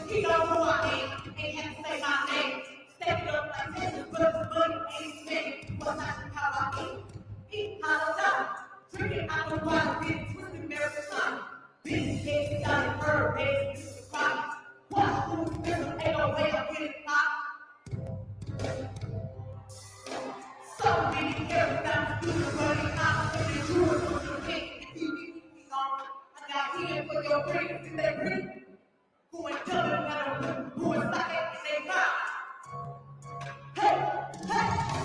He know who I am, ain't had to say my name. Step up like this, but money ain't name. What's not how I eat hollow down. Drinking out the water, getting twisted marijuana. Big head, got herb, head, cry. Watch who's ain't no way I'm getting hot. So many everything to do the money, I'm gonna be true to the king. If you need me on, I got here for your brains, is that real? Who ain't telling them who is like it in their mind? Hey, hey!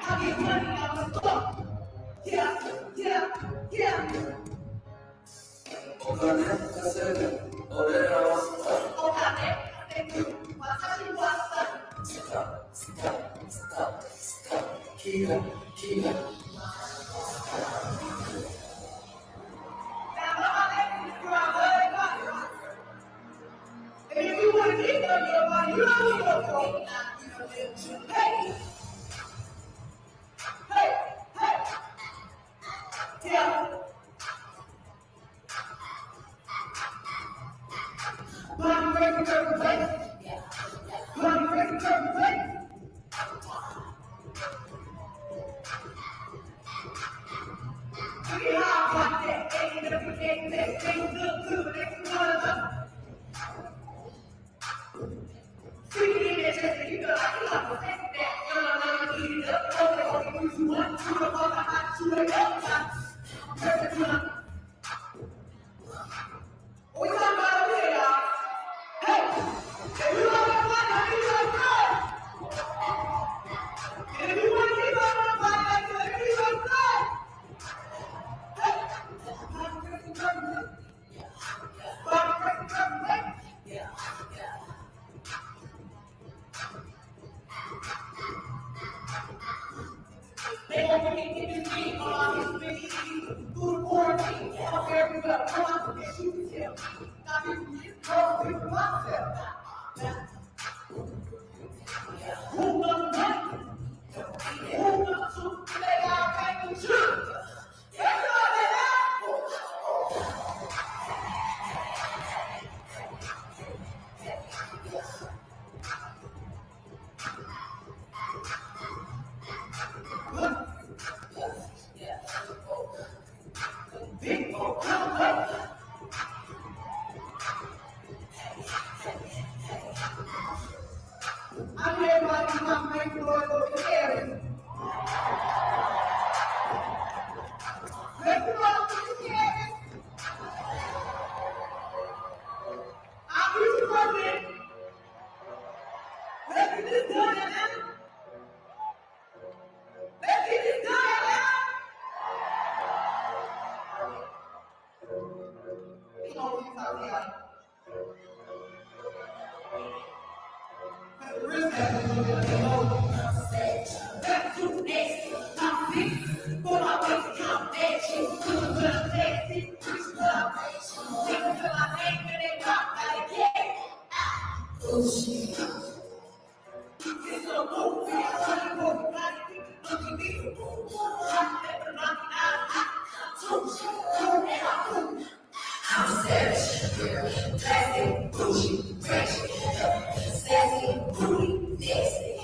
I get money out the store. Yeah, yeah, yeah. And if you want to keep them, you don't need no phone. Hey, hey, hey. Yeah. Body breaking every place. Body breaking every place. Look at how I got that. Ain't never getting that. Things look good. It's one of them. Speaking in that chest, you know, I can protect that. No, eat it up. Only use one, two, the other, hot, two, the other. Perfect one. What we talking about over here, y'all? Hey, if you want to fight, I need your friend. And if you want to keep on the fight, I need your friend. Hey, body breaking everything. Body breaking everything. They won't get this beat on his feet through the quarantine. I'm very well. I want to get you to tell. Now, this is for myself. Who knows money? Who knows who they are making sure? Everybody now. People come up. I need everybody to come make the Lord go to Aaron. Make the Lord go to Aaron. I'm you president. Let's get this done now. Let's get this done now. Come on, you talk here. The risk that we're going to go. That's too nasty. I'm big. For my way to come at you. Good, good, nasty. Preach love. Take them to my name and they rock like yeah. Oh, shit. It's a movie. I'm going to be unbelievable. I'm never knocking out. I told you. And I'm I'm savage, classy, bougie, ratchet, sassy, booty, nasty.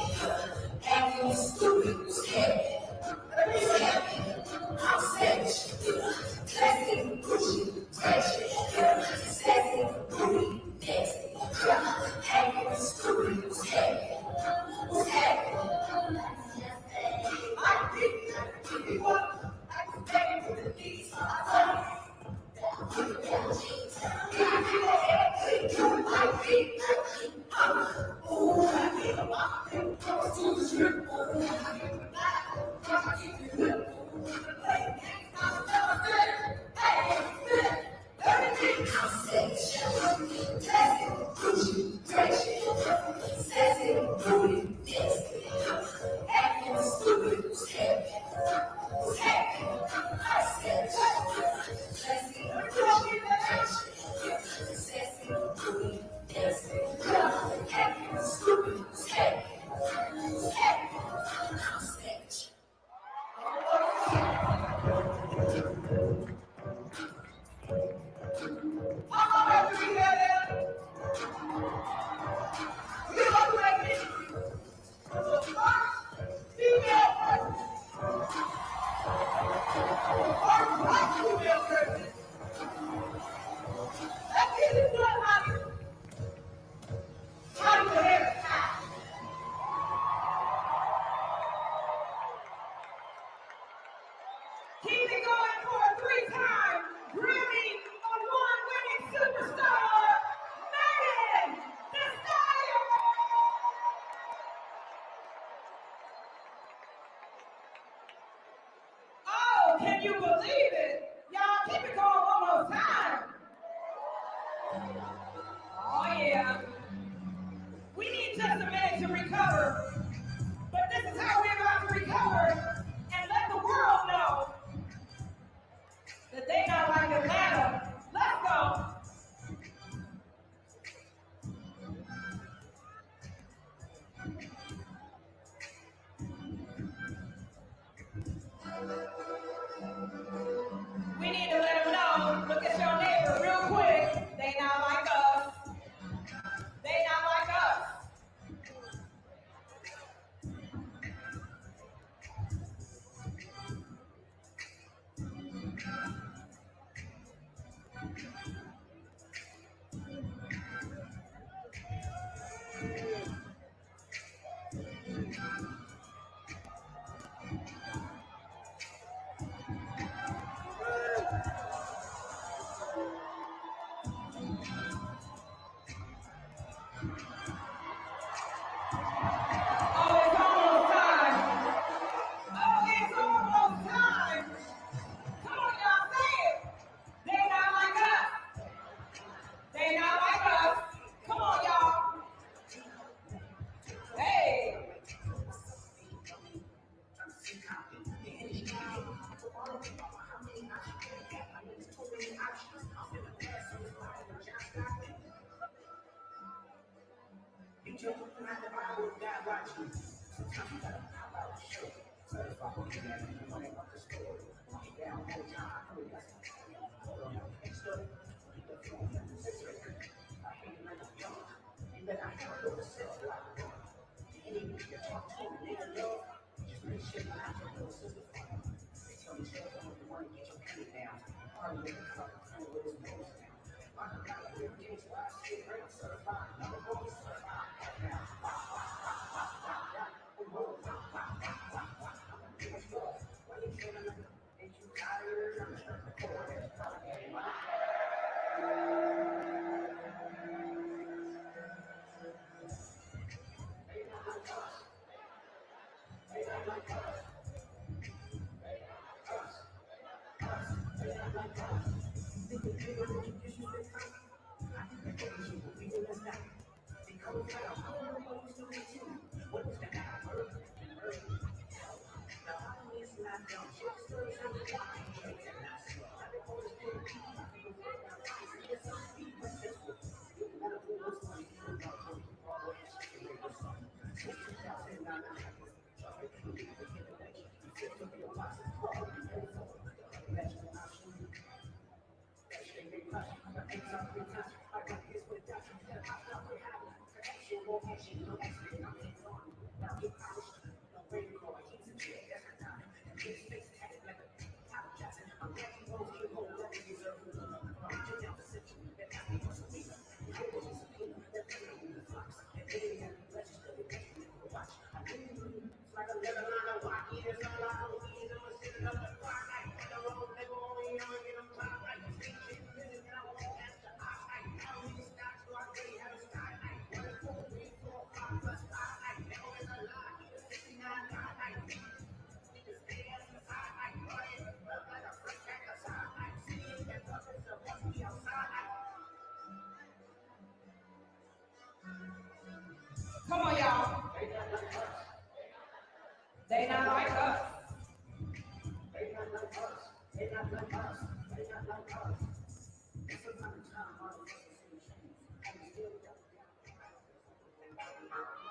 They not like us.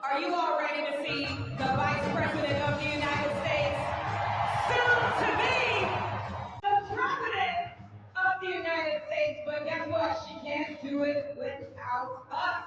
Are you all ready to see the Vice President of the United States? Soon to be the President of the United States, but guess what? She can't do it without us.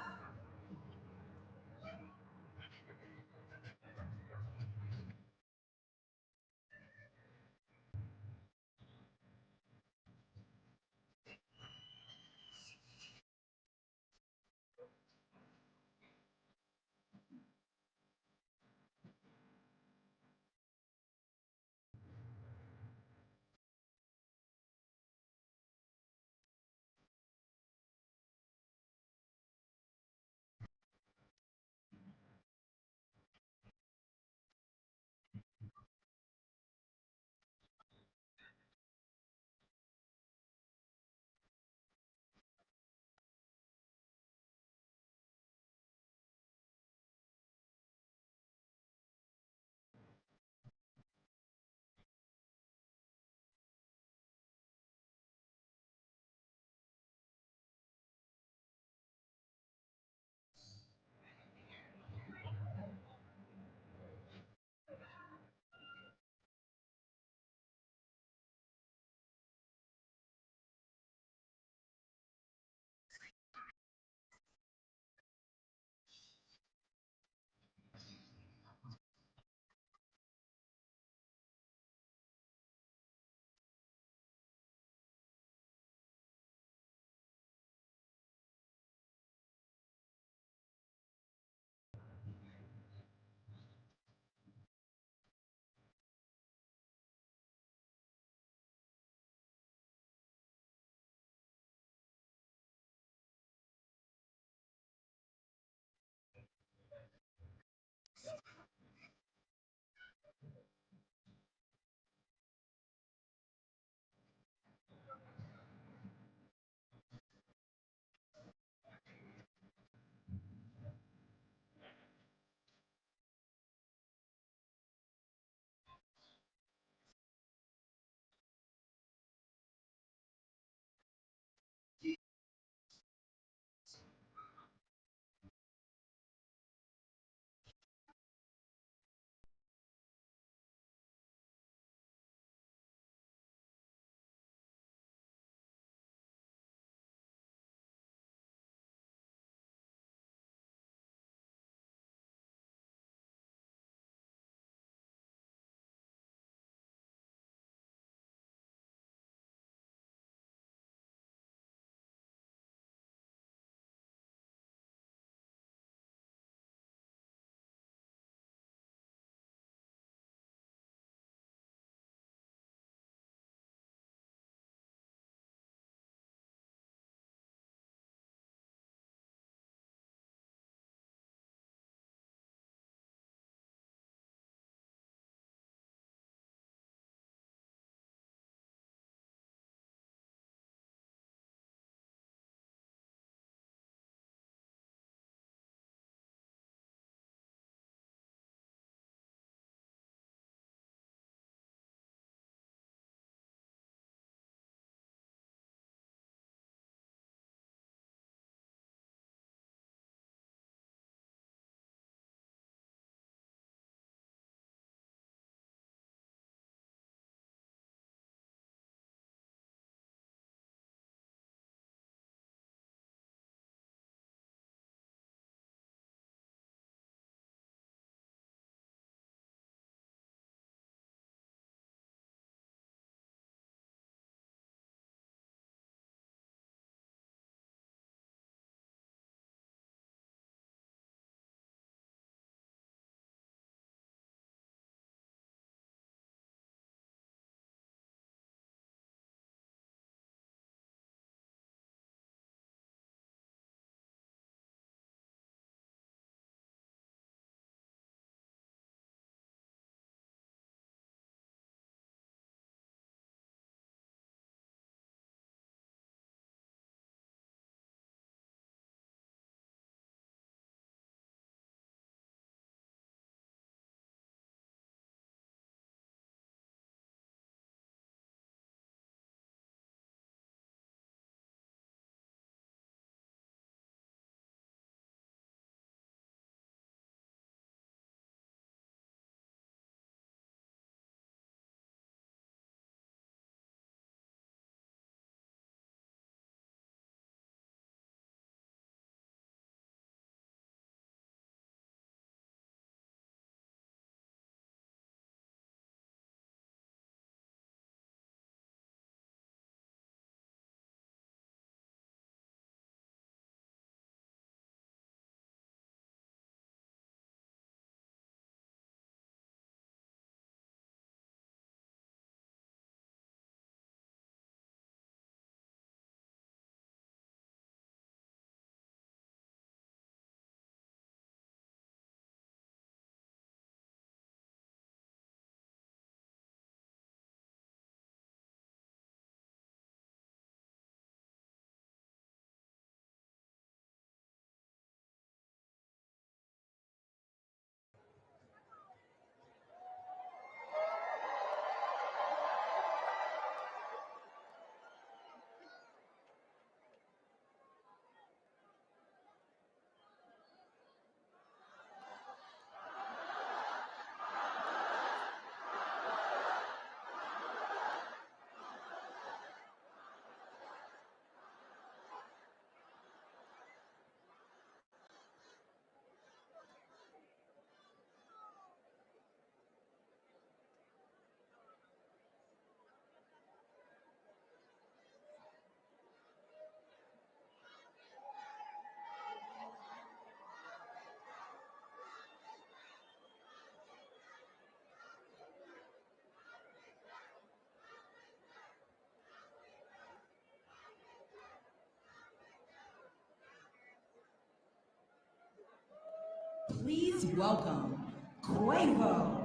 please welcome Quavo.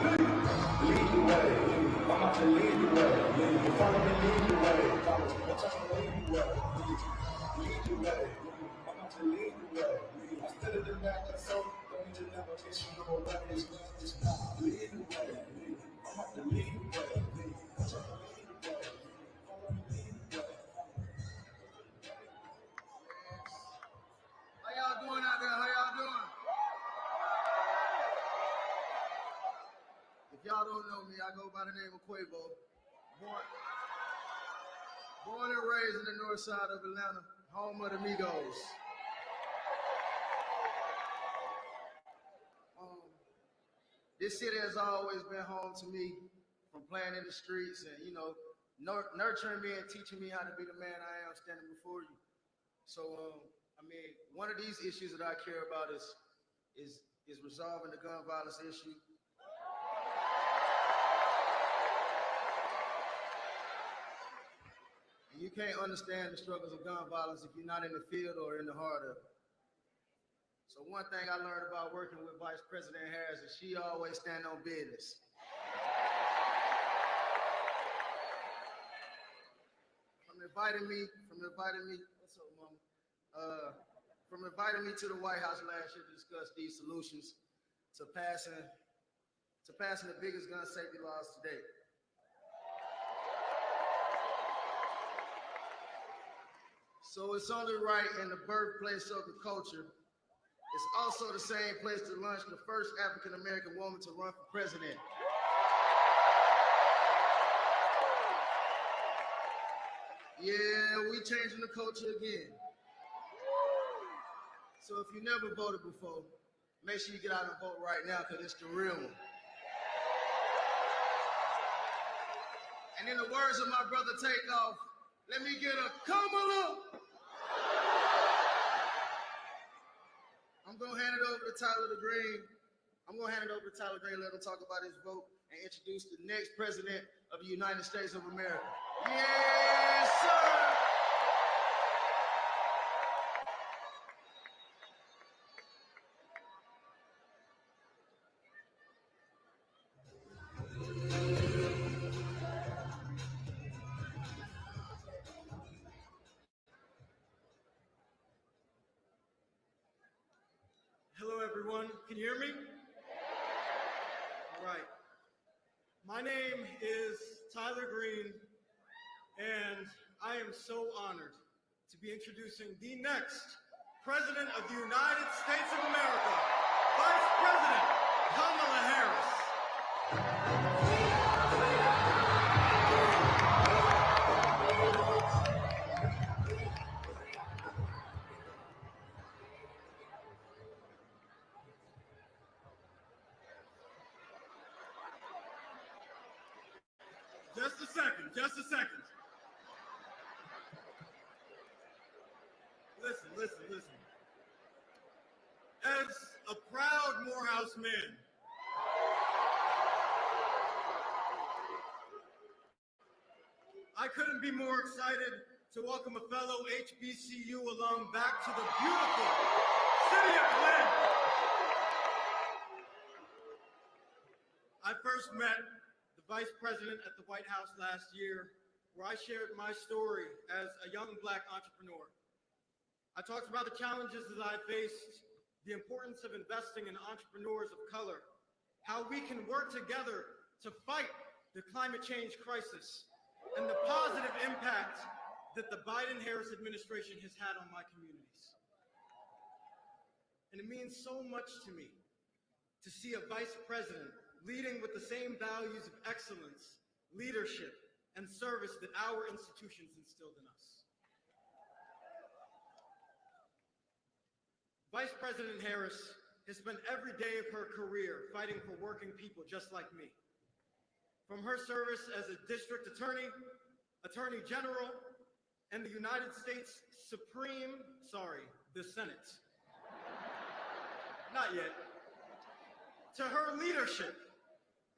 Lead the way. I'm about to lead the way. Follow me, lead the way. Follow me, I'm trying to lead the way. Lead the way. I'm about to lead the way. I stood in the back of so don't need to never get you no way. It's not lead the way. I'm about to lead the way. I'm trying to lead the way. Follow me, lead the way. How y'all doing out there? How y'all doing? If y'all don't know me, I go by the name of Quavo. Born and raised in the north side of Atlanta, home of the Migos. This city has always been home to me, from playing in the streets and, you know, nurturing me and teaching me how to be the man I am standing before you. So, I mean, one of these issues that I care about is resolving the gun violence issue. And you can't understand the struggles of gun violence if you're not in the field or in the heart of it. So one thing I learned about working with Vice President Harris is she always stand on business. From inviting me, what's up, Mama? From inviting me to the White House last year to discuss these solutions to passing the biggest gun safety laws to date. So it's only right in the birthplace of the culture. It's also the same place to launch the first African-American woman to run for president. Yeah, we changing the culture again. So if you never voted before, make sure you get out and vote right now because it's the real one. And in the words of my brother Takeoff, let me get a Kamala. I'm gonna hand it over to Tyler Green. Let him talk about his vote and introduce the next president of the United States of America. Yes, sir. Hello, everyone. Can you hear me? All right. My name is Tyler Green, and I am so honored to be introducing the next President of the United States of America, Vice President Kamala Harris. Just a second. Listen. As a proud Morehouse man, I couldn't be more excited to welcome a fellow HBCU alum back to the beautiful city of Atlanta. I first met the Vice President at the White House last year, where I shared my story as a young Black entrepreneur. I talked about the challenges that I faced, the importance of investing in entrepreneurs of color, how we can work together to fight the climate change crisis, and the positive impact that the Biden-Harris administration has had on my communities. And it means so much to me to see a vice president leading with the same values of excellence, leadership, and service that our institutions instilled in us. Vice President Harris has spent every day of her career fighting for working people just like me. From her service as a district attorney, attorney general, and the United States the Senate. Not yet. To her leadership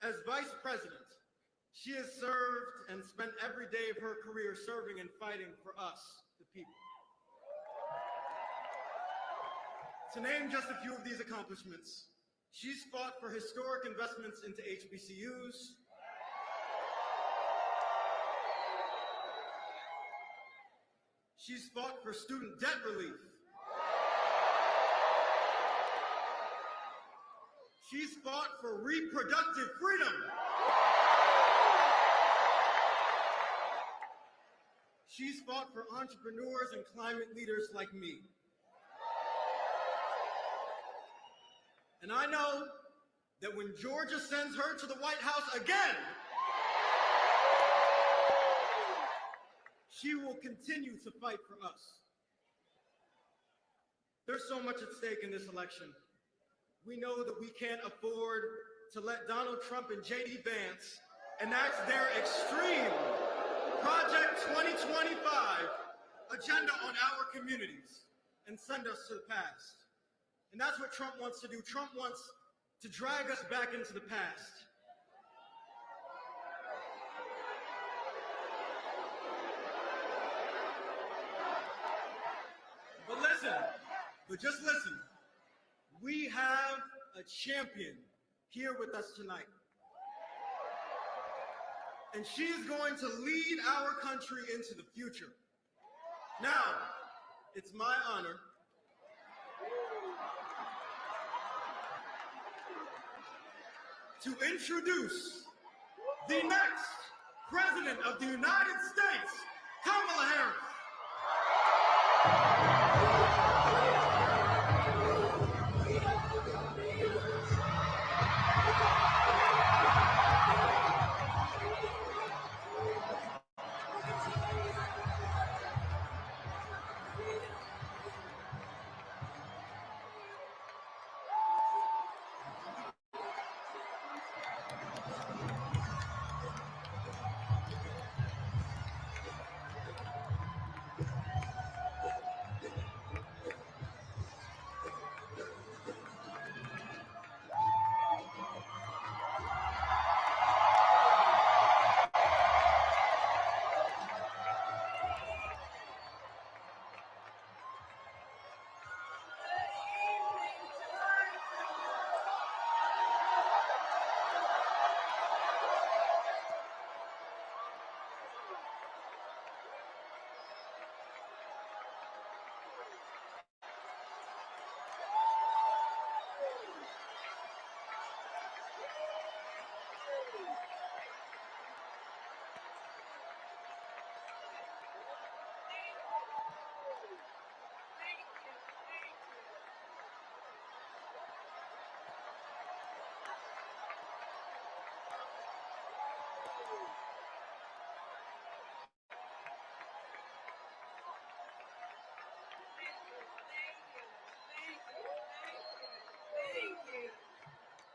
as vice president, she has served and spent every day of her career serving and fighting for us, the people. To name just a few of these accomplishments, she's fought for historic investments into HBCUs, she's fought for student debt relief, she's fought for reproductive freedom, she's fought for entrepreneurs and climate leaders like me. And I know that when Georgia sends her to the White House again, she will continue to fight for us. There's so much at stake in this election. We know that we can't afford to let Donald Trump and J.D. Vance enact their extreme Project 2025 agenda on our communities and send us to the past. And that's what Trump wants to do. Trump wants to drag us back into the past. But just listen. We have a champion here with us tonight. And she is going to lead our country into the future. Now, it's my honor to introduce the next President of the United States, Kamala Harris.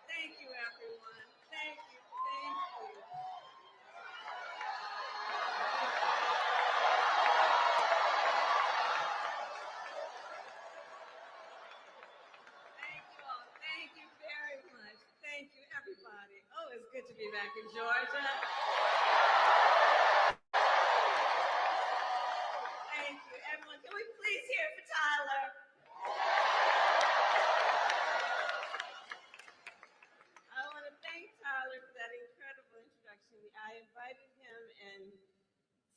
Thank you, everyone. Thank you, thank you. Thank you all. Thank you very much. Thank you, everybody. Oh, it's good to be back in Georgia. Thank you, everyone. Can we please hear for Tyler? I want to thank Tyler for that incredible introduction. I invited him and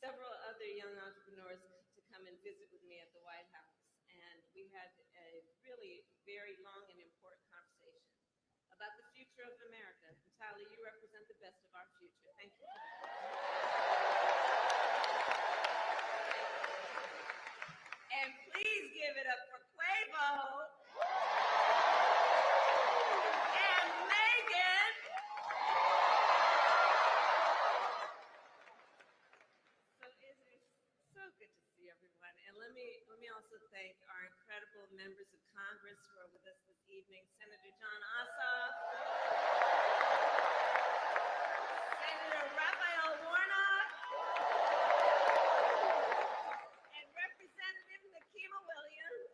several other young entrepreneurs to come and visit with me at the White House. And we had a really very long and important conversation about the future of America. And Tyler, you represent the best of our future. Thank you. And please give it up for Quavo and Megan. So it is so good to see everyone. And let me also thank our incredible members of Congress who are with us this evening. Senator John Ossoff, Senator Raphael Warnock, and Representative Nikema Williams,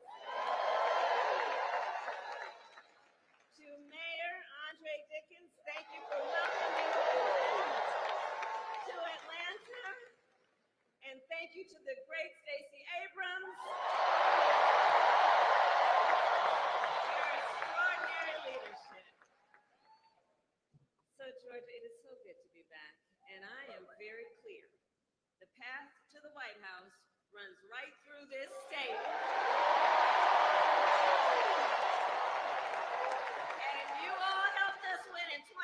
to Mayor Andre Dickens, thank you for welcoming to Atlanta, and thank you to the great Stacey Abrams, runs right through this state. And you all helped us win in 2020,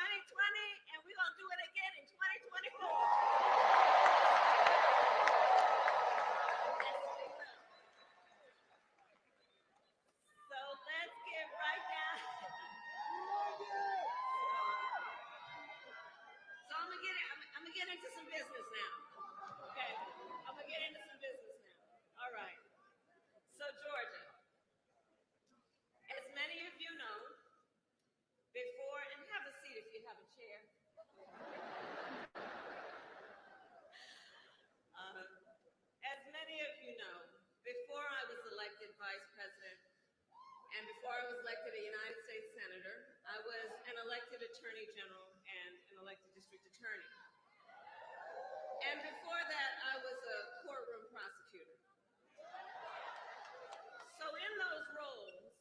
and we're going to do it again in 2024. So let's get right down. So I'm gonna get into some business now. Okay, I'm gonna get into some business now. All right. So Georgia, as many of you know, before, and have a seat if you have a chair. As many of you know, before I was elected vice president and before I was elected a United States Senator, I was an elected Attorney General and an elected District Attorney. And before that, I was a courtroom prosecutor. So in those roles,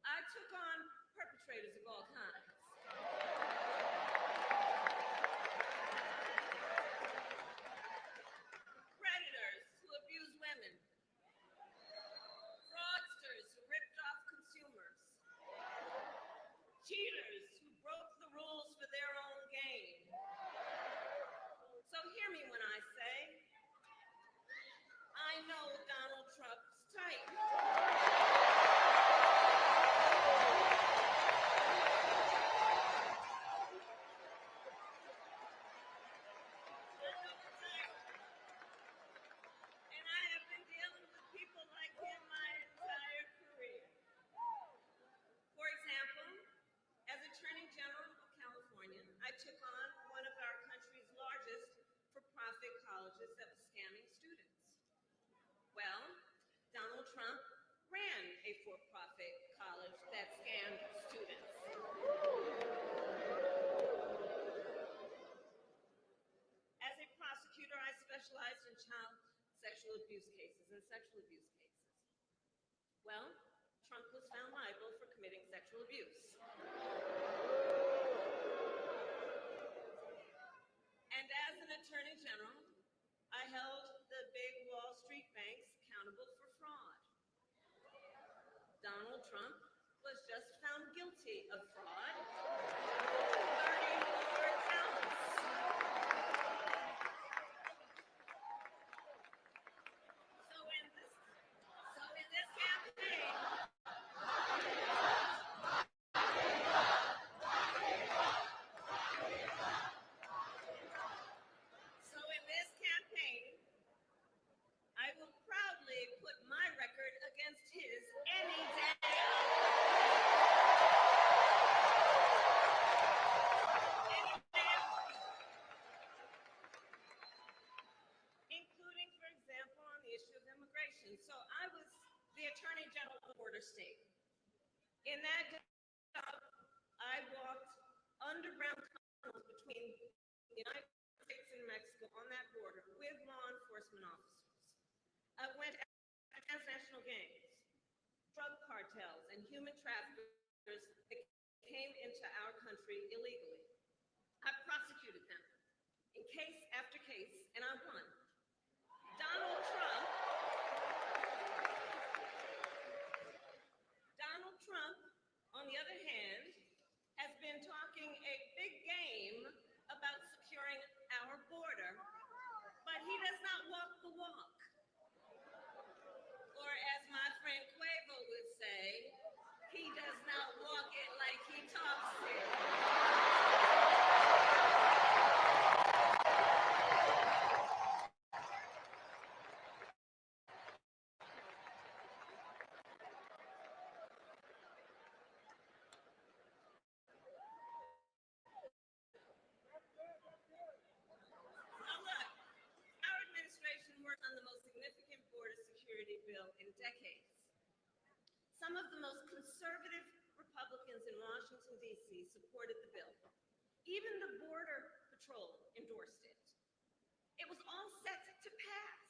I took on perpetrators of all kinds. Predators who abuse women. Fraudsters who ripped off consumers. Cheaters who broke the rules for their own gain. So hear me when I say, I know Donald Trump's type. And I have been dealing with people like him my entire career. For example, as Attorney General of California, I took on one of our country's largest for-profit colleges that was scamming students. Well, Donald Trump ran a for-profit college that scammed students. As a prosecutor, I specialized in child sexual abuse cases and sexual abuse cases. Well, Trump was found liable for committing sexual abuse. And as an Attorney General, I held the big Wall Street banks accountable for fraud. Donald Trump was just found guilty of fraud, 34 counts. So in this campaign, I will proudly put my record against his any day. Including, for example, on the issue of immigration. So I was the Attorney General of the border state. In that job, I walked underground tunnels between the United States and Mexico on that border with law enforcement officers. I went after transnational gangs, drug cartels, and human traffickers that came into our country illegally. I prosecuted them in case after case, and I won. Donald Trump, on the other hand, has been talking a big game about securing our border, but he does not walk the walk. Or as my friend Quavo would say, he does not walk it like he talks it. In decades. Some of the most conservative Republicans in Washington, D.C. supported the bill. Even the Border Patrol endorsed it. It was all set to pass.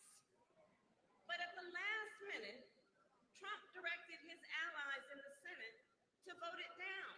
But at the last minute, Trump directed his allies in the Senate to vote it down.